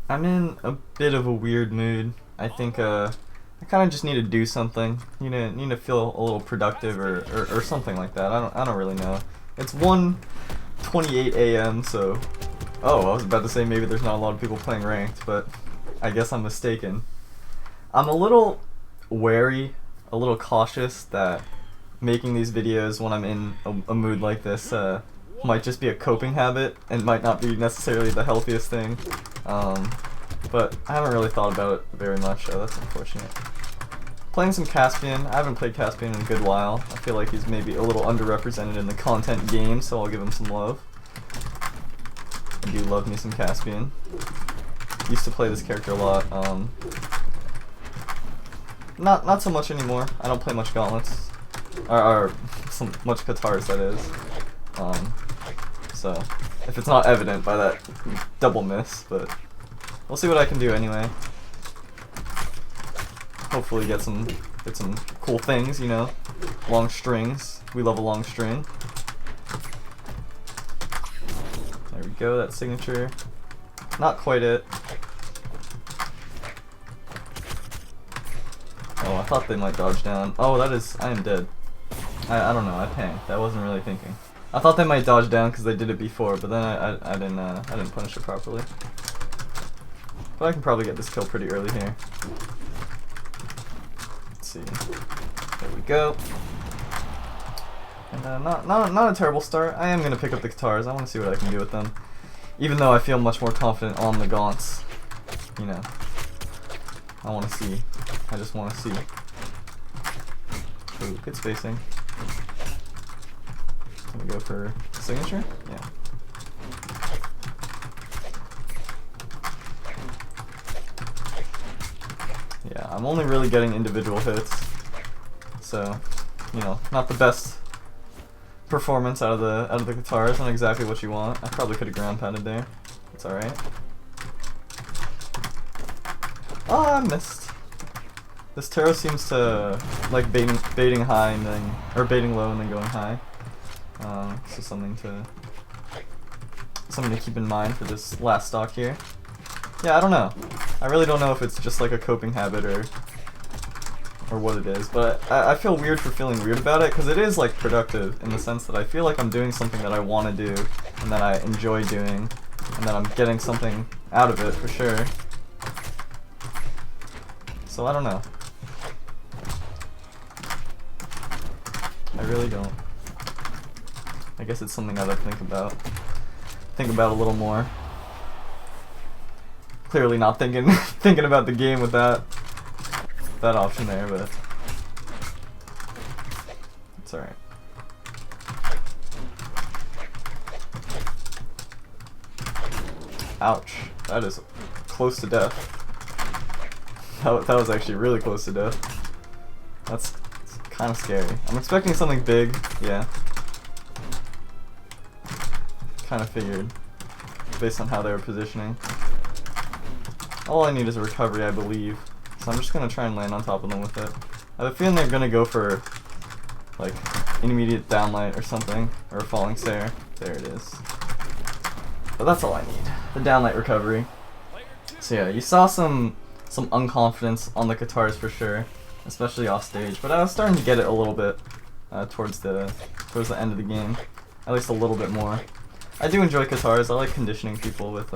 I'm in a bit of a weird mood. I think I kind of just need to do something. Need to feel a little productive or something like that. I don't really know. It's 1:28 a.m. So, oh, I was about to say maybe there's not a lot of people playing ranked, but I guess I'm mistaken. I'm a little wary, a little cautious that making these videos when I'm in a mood like this might just be a coping habit and might not be necessarily the healthiest thing. But I haven't really thought about it very much, so that's unfortunate. Playing some Caspian. I haven't played Caspian in a good while. I feel like he's maybe a little underrepresented in the content game, so I'll give him some love. I do love me some Caspian. Used to play this character a lot. Not so much anymore. I don't play much gauntlets. Or much Katars, that is. So, if it's not evident by that double miss, but we'll see what I can do anyway. Hopefully get some cool things, you know. Long strings. We love a long string. There we go, that signature. Not quite it. Oh, I thought they might dodge down. Oh, I am dead. I don't know, I panicked. I wasn't really thinking. I thought they might dodge down because they did it before, but then I didn't punish it properly. But I can probably get this kill pretty early here. Let's see. There we go. And not a terrible start. I am gonna pick up the Katars. I want to see what I can do with them. Even though I feel much more confident on the gaunts. You know. I want to see. I just want to see. Ooh, good spacing. Can we go for signature? Yeah. Yeah, I'm only really getting individual hits. So, you know, not the best performance out of the Katars. Not exactly what you want. I probably could have ground pounded there. It's alright. Oh, I missed. This Taro seems to like baiting high and then, or baiting low and then going high. So something to keep in mind for this last stock here. Yeah, I don't know. I really don't know if it's just like a coping habit or what it is, but I feel weird for feeling weird about it because it is like productive in the sense that I feel like I'm doing something that I want to do and that I enjoy doing and that I'm getting something out of it for sure. So I don't know. I really don't. I guess it's something I gotta think about a little more. Clearly not thinking about the game with that option there, but it's alright. Ouch. That is close to death. That was actually really close to death. That's kind of scary. I'm expecting something big, yeah. Kind of figured, based on how they were positioning. All I need is a recovery, I believe. So I'm just gonna try and land on top of them with it. I have a feeling they're gonna go for, like, intermediate downlight or something, or a falling stare. There it is. But that's all I need. The downlight recovery. So yeah, you saw some unconfidence on the Katars for sure, especially off stage. But I was starting to get it a little bit towards the end of the game, at least a little bit more. I do enjoy Katars. I like conditioning people with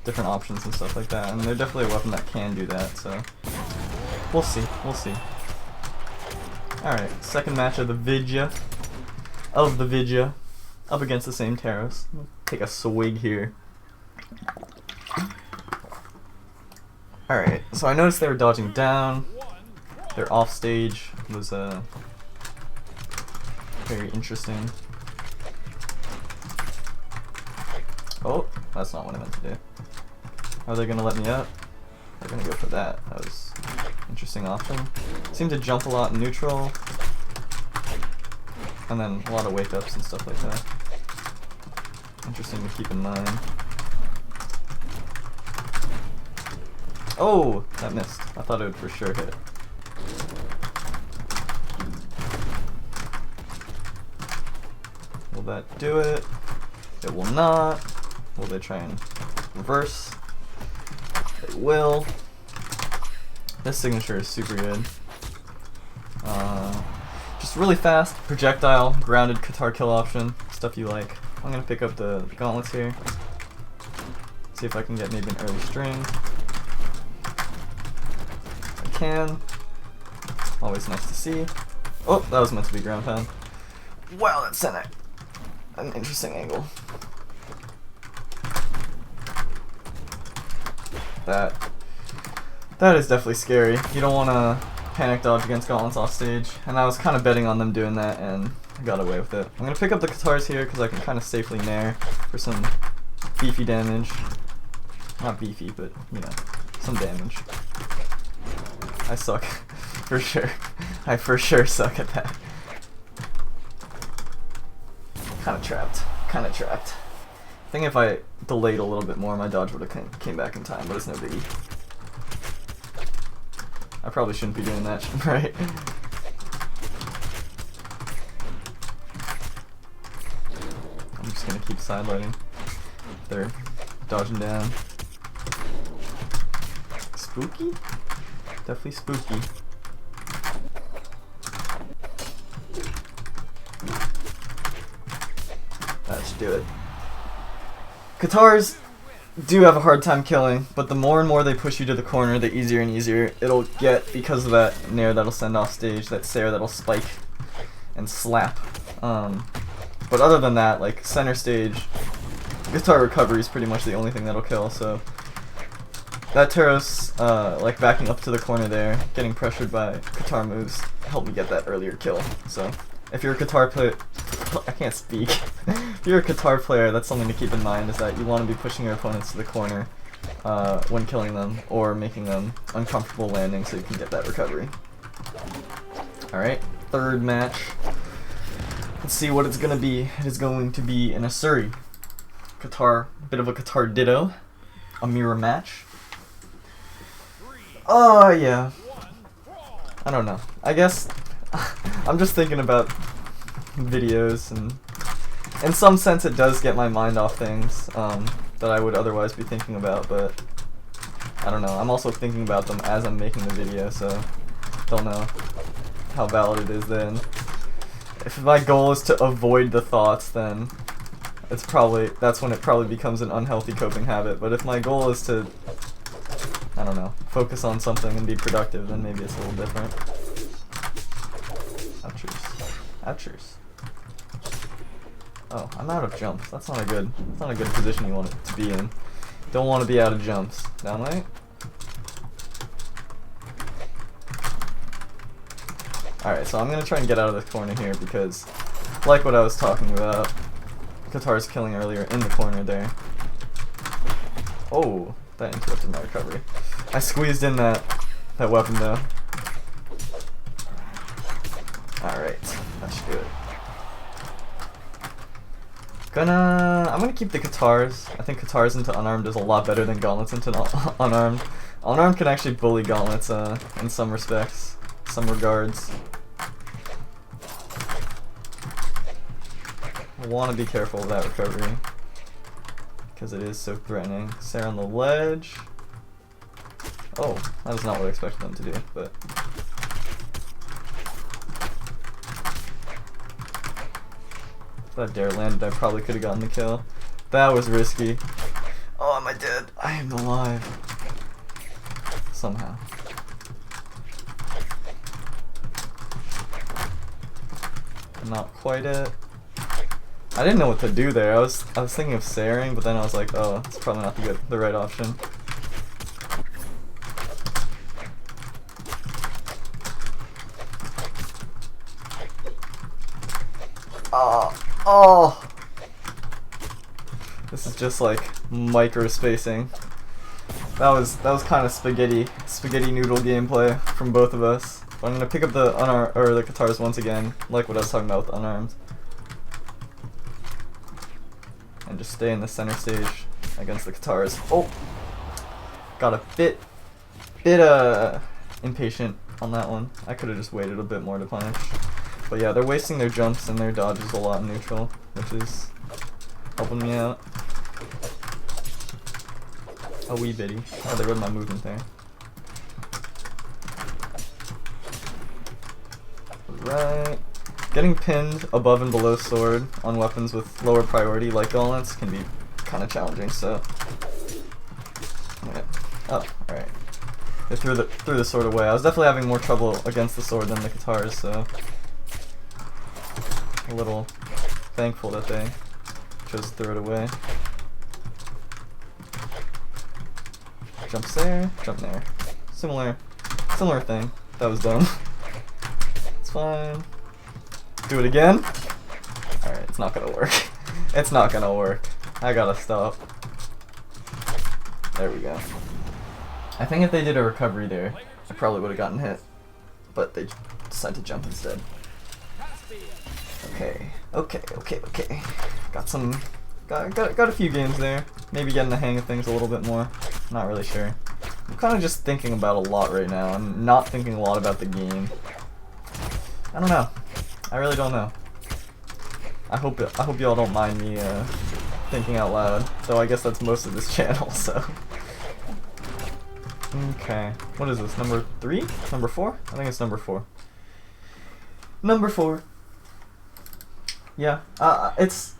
different options and stuff like that, and they're definitely a weapon that can do that. So we'll see. We'll see. All right, second match of the Vidya, up against the same Taros. Take a swig here. Alright, so I noticed they were dodging down. Their off stage was very interesting. Oh, that's not what I meant to do. Are they gonna let me up? They're gonna go for that. That was an interesting option. Seemed to jump a lot in neutral. And then a lot of wake ups and stuff like that. Interesting to keep in mind. Oh, that missed. I thought it would for sure hit. Will that do it? It will not. Will they try and reverse? will. This signature is super good. Just really fast, projectile, grounded guitar kill option, stuff you like. I'm gonna pick up the gauntlets here. See if I can get maybe an early string. I can. Always nice to see. Oh, that was meant to be ground pound. Wow, that's an interesting angle. That is definitely scary. You don't want to panic dodge against gauntlets off stage, and I was kind of betting on them doing that, and I got away with it. I'm gonna pick up the guitars here because I can kind of safely nair for some beefy damage. Not beefy, but you know, some damage. I suck, for sure. I for sure suck at that. Kind of trapped. Kind of trapped. I think if I delayed a little bit more, my dodge would have came back in time, but it's no biggie. I probably shouldn't be doing that, right? I'm just gonna keep sidelighting. They're dodging down. Spooky? Definitely spooky. That should do it. Guitars do have a hard time killing, but the more and more they push you to the corner, the easier and easier it'll get because of that nair that'll send off stage, that Sarah that'll spike and slap. But other than that, like center stage, guitar recovery is pretty much the only thing that'll kill, so that Taros, like backing up to the corner there, getting pressured by guitar moves, helped me get that earlier kill. So if you're a guitar player, I can't speak. If you're a guitar player, that's something to keep in mind, is that you want to be pushing your opponents to the corner when killing them, or making them uncomfortable landing so you can get that recovery. Alright, third match. Let's see what it's going to be. It is going to be an Asuri. Guitar, bit of a guitar ditto. A mirror match. Oh, yeah. I don't know. I guess I'm just thinking about videos, and in some sense it does get my mind off things that I would otherwise be thinking about, but I don't know. I'm also thinking about them as I'm making the video, so don't know how valid it is then. If my goal is to avoid the thoughts, then that's when it probably becomes an unhealthy coping habit. But if my goal is to, I don't know, focus on something and be productive, then maybe it's a little different. Ouchers. Ouchers. Oh, I'm out of jumps. That's not a good position you want it to be in. Don't want to be out of jumps. Down right? Alright, so I'm going to try and get out of this corner here because, like what I was talking about, guitar's killing earlier in the corner there. Oh, that interrupted my recovery. I squeezed in that weapon though. Alright, that should do it. I'm gonna keep the guitars. I think guitars into unarmed is a lot better than gauntlets into unarmed. Unarmed can actually bully gauntlets in some respects, some regards. I want to be careful of that recovery because it is so threatening. Sarah on the ledge. Oh, that is not what I expected them to do, but. If that dare landed, I probably could have gotten the kill. That was risky. Oh, am I dead? I am alive. Somehow. Not quite it. I didn't know what to do there. I was thinking of Saring, but then I was like, oh, it's probably not the right option. Oh! This is just like micro spacing. That was kind of spaghetti noodle gameplay from both of us. But I'm gonna pick up the guitars once again, like what I was talking about with unarmed, and just stay in the center stage against the guitars. Oh, got a bit impatient on that one. I could have just waited a bit more to punish. But yeah, they're wasting their jumps and their dodges a lot in neutral, which is helping me out. A wee bitty. Oh, they read my movement there. Right. Getting pinned above and below sword on weapons with lower priority like gauntlets can be kind of challenging, so... Yeah. Oh, alright. They threw the sword away. I was definitely having more trouble against the sword than the guitars, so... A little thankful that they chose to throw it away. Jumps there, jump there. Similar thing. That was dumb. It's fine. Do it again? Alright, it's not gonna work. It's not gonna work. I gotta stop. There we go. I think if they did a recovery there, I probably would have gotten hit. But they decided to jump instead. Okay. Got a few games there. Maybe getting the hang of things a little bit more. Not really sure. I'm kind of just thinking about a lot right now. I'm not thinking a lot about the game. I don't know. I really don't know. I hope y'all don't mind me thinking out loud. Though I guess that's most of this channel, so. Okay. What is this? Number 3? Number 4? I think it's number 4. Number 4. Yeah. It's.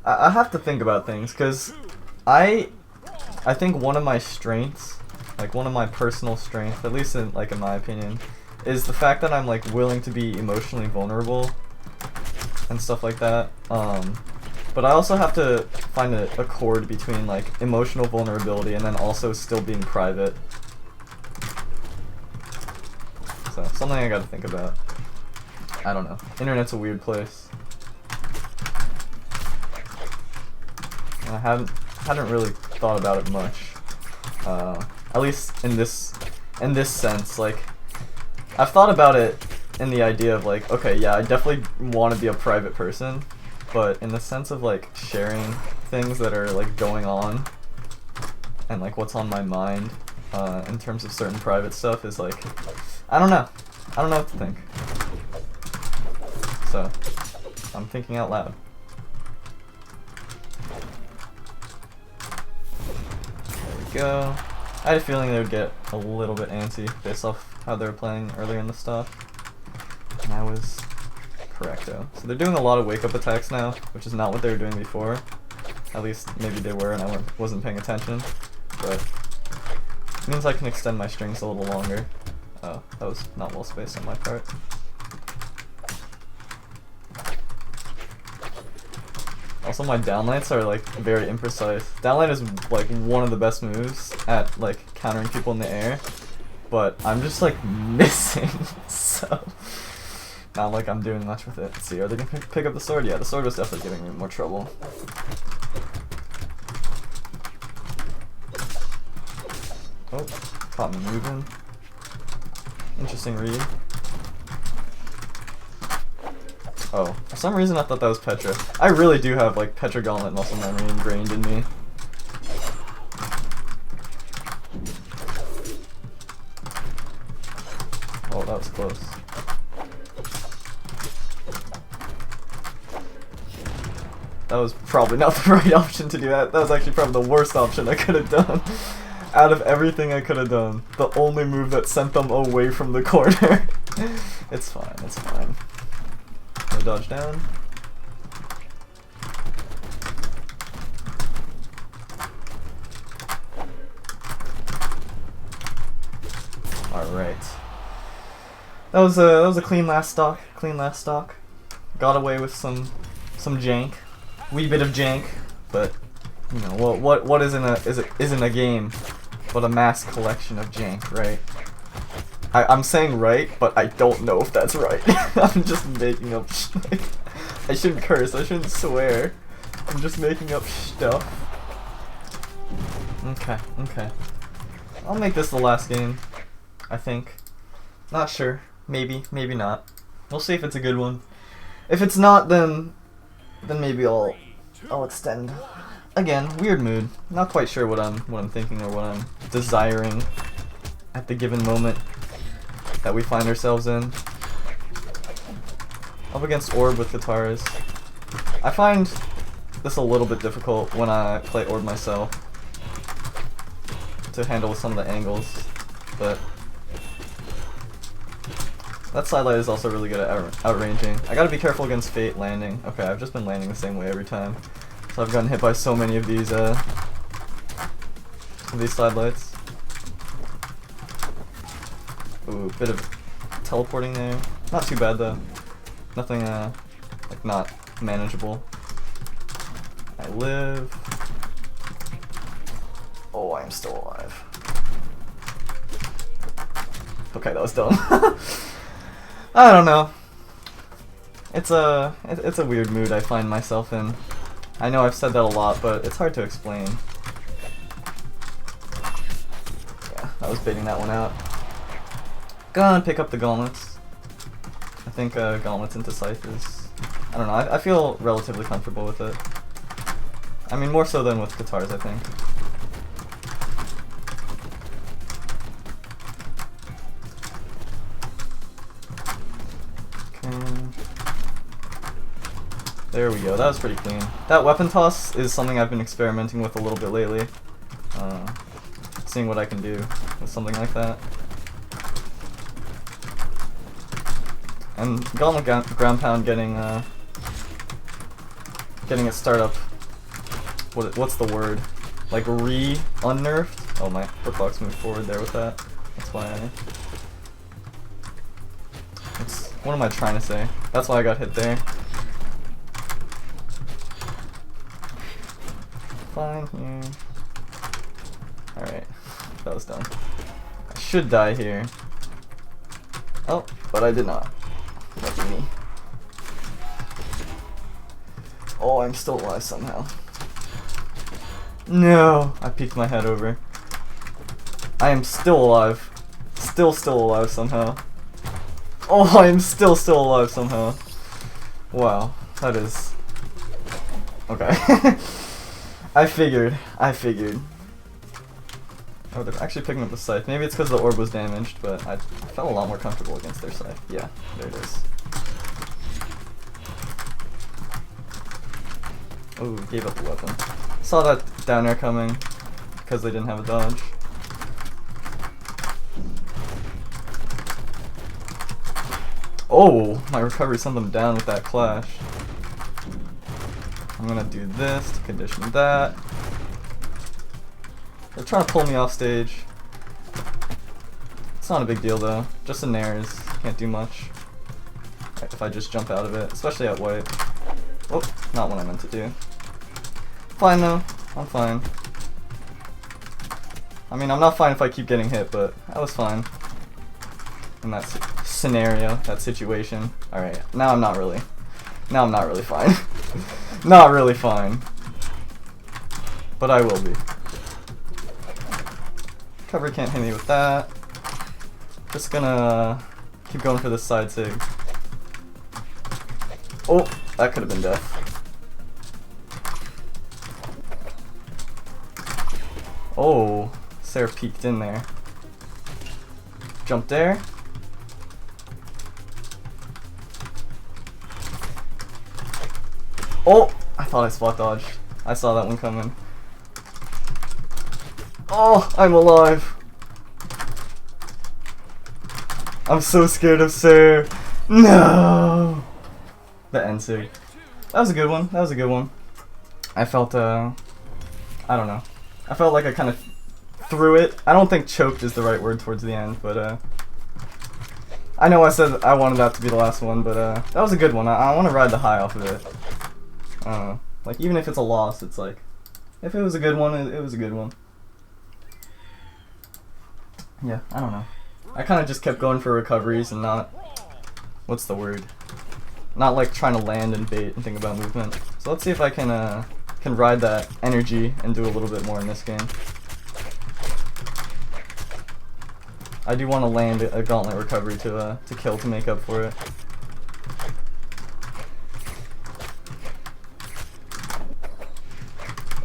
I have to think about things because I think one of my strengths, like one of my personal strengths, at least in my opinion, is the fact that I'm like willing to be emotionally vulnerable and stuff like that. But I also have to find a chord between like emotional vulnerability and then also still being private. So something I gotta think about. I don't know. Internet's a weird place. I hadn't really thought about it much. At least in this sense, like I've thought about it in the idea of like, okay, yeah, I definitely want to be a private person, but in the sense of like sharing things that are like going on and like what's on my mind in terms of certain private stuff is like, I don't know what to think. So I'm thinking out loud. Go. I had a feeling they would get a little bit antsy based off how they were playing earlier in the stuff. And I was correcto. So they're doing a lot of wake-up attacks now, which is not what they were doing before. At least maybe they were and I wasn't paying attention. But it means I can extend my strings a little longer. Oh, that was not well spaced on my part. Also, my downlights are like very imprecise. Downlight is like one of the best moves at like countering people in the air, but I'm just like missing, so not like I'm doing much with it. Let's see, are they gonna pick up the sword? Yeah, the sword was definitely giving me more trouble. Oh, caught me moving. Interesting read. Oh, for some reason I thought that was Petra. I really do have like Petra Gauntlet muscle memory ingrained in me. Oh, that was close. That was probably not the right option to do that. That was actually probably the worst option I could have done. Out of everything I could have done, the only move that sent them away from the corner. It's fine, it's fine. No dodge down. Alright. That was a clean last stock. Clean last stock. Got away with some jank. Wee bit of jank, but you know, what isn't a game but a mass collection of jank, right? I'm saying right, but I don't know if that's right. I'm just making up like, I shouldn't curse, I shouldn't swear. I'm just making up stuff. Okay. I'll make this the last game, I think. Not sure. Maybe not. We'll see if it's a good one. If it's not, then maybe I'll extend. Again, weird mood. Not quite sure what I'm thinking or what I'm desiring at the given moment that we find ourselves in. Up against Orb with guitars. I find this a little bit difficult when I play Orb myself. to handle some of the angles, but that side light is also really good at outranging. I gotta be careful against Fate landing. Okay, I've just been landing the same way every time, so I've gotten hit by so many of these side lights. Ooh, bit of teleporting there. Not too bad though. Nothing like not manageable. I live. Oh, I am still alive. Okay, that was dumb. I don't know. It's a weird mood I find myself in. I know I've said that a lot, but it's hard to explain. Yeah, I was baiting that one out. Gonna pick up the gauntlets. I think gauntlets into Scythe is... I don't know, I feel relatively comfortable with it. I mean, more so than with guitars, I think. There we go, that was pretty clean. That weapon toss is something I've been experimenting with a little bit lately. Seeing what I can do with something like that. And Gauntlet Ground Pound getting its startup, what's the word? Like unnerved? Oh, my hitbox moved forward there with that. That's why what am I trying to say? That's why I got hit there. Fine here. Alright, that was dumb. I should die here. Oh, but I did not. Lucky me. Oh, I'm still alive somehow. No! I peeked my head over. I am still alive. Still alive somehow. Oh, I am still alive somehow. Wow, that is... Okay. I figured. Oh, they're actually picking up the Scythe. Maybe it's because the orb was damaged, but I felt a lot more comfortable against their Scythe. Yeah, there it is. Oh, gave up the weapon. Saw that down air coming because they didn't have a dodge. Oh, my recovery sent them down with that clash. I'm gonna do this to condition that. They're trying to pull me off stage. It's not a big deal though. Just a nares. Can't do much. If I just jump out of it, especially at white. Oh, not what I meant to do. Fine though. I'm fine. I mean, I'm not fine if I keep getting hit, but I was fine in that scenario, that situation. Alright, now I'm not really. Now I'm not really fine. Not really fine. But I will be. Recovery can't hit me with that. Just gonna keep going for this side sig. Oh, that could have been death. Oh, Sarah peeked in there. Jump there. Oh, I thought I spot dodged. I saw that one coming. Oh, I'm alive. I'm so scared of Sarah. No. The end sig. That was a good one. That was a good one. I felt, I don't know. I felt like I kind of threw it. I don't think choked is the right word towards the end, but, I know I said I wanted that to be the last one, but, that was a good one. I want to ride the high off of it. Like, even if it's a loss, it's like, if it was a good one, it was a good one. Yeah, I don't know. I kind of just kept going for recoveries and not, what's the word? Not like trying to land and bait and think about movement. So let's see if I can ride that energy and do a little bit more in this game. I do want to land a gauntlet recovery to kill to make up for it.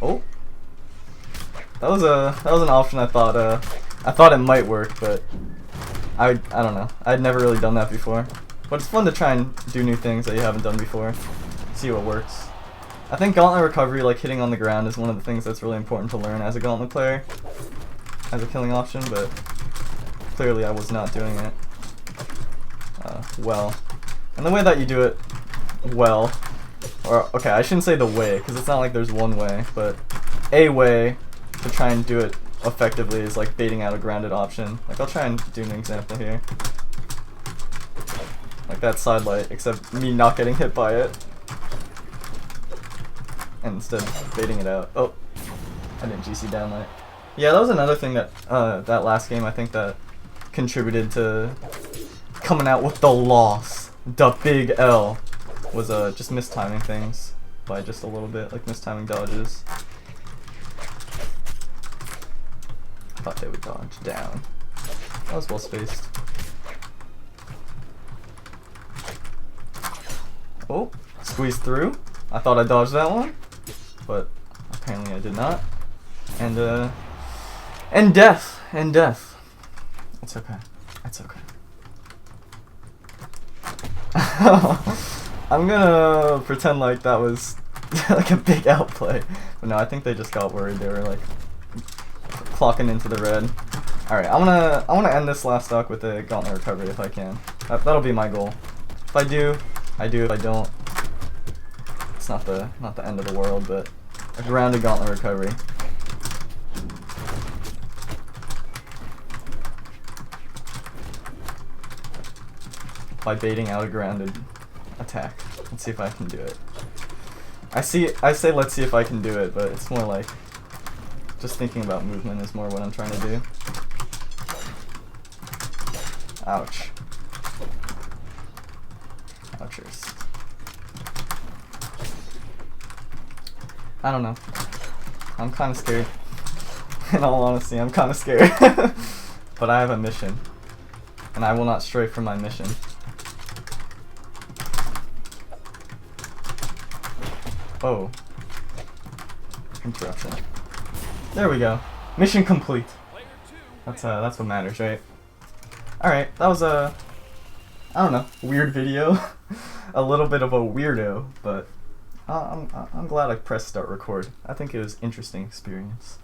Oh, that was an option I thought it might work, but I don't know. I'd never really done that before. But it's fun to try and do new things that you haven't done before. See what works. I think gauntlet recovery, like hitting on the ground, is one of the things that's really important to learn as a gauntlet player. as a killing option, but clearly I was not doing it well. And the way that you do it well, or okay, I shouldn't say the way, because it's not like there's one way, but a way to try and do it effectively is like baiting out a grounded option. Like I'll try and do an example here. Like that side light, except me not getting hit by it. And instead baiting it out. Oh, I didn't GC downlight. Yeah, that was another thing that that last game I think that contributed to coming out with the loss. The big L was just mistiming things by just a little bit, like mistiming dodges. I thought they would dodge down. That was well spaced. Oh, squeezed through. I thought I dodged that one, but apparently I did not. And death. It's okay. It's okay. I'm gonna pretend like that was like a big outplay, but no, I think they just got worried. They were like clocking into the red. All right, I wanna end this last stock with a gauntlet recovery if I can. That'll be my goal. If I do, I do. If I don't, it's not the end of the world, but a grounded gauntlet recovery. By baiting out a grounded attack. Let's see if I can do it. I say let's see if I can do it, but it's more like just thinking about movement is more what I'm trying to do. Ouch. Ouchers. I don't know. I'm kind of scared. In all honesty, I'm kind of scared. But I have a mission. And I will not stray from my mission. Oh. Interruption. There we go. Mission complete. That's what matters, right? Alright, that was a, I don't know, weird video. A little bit of a weirdo, but I'm glad I pressed start record. I think it was an interesting experience.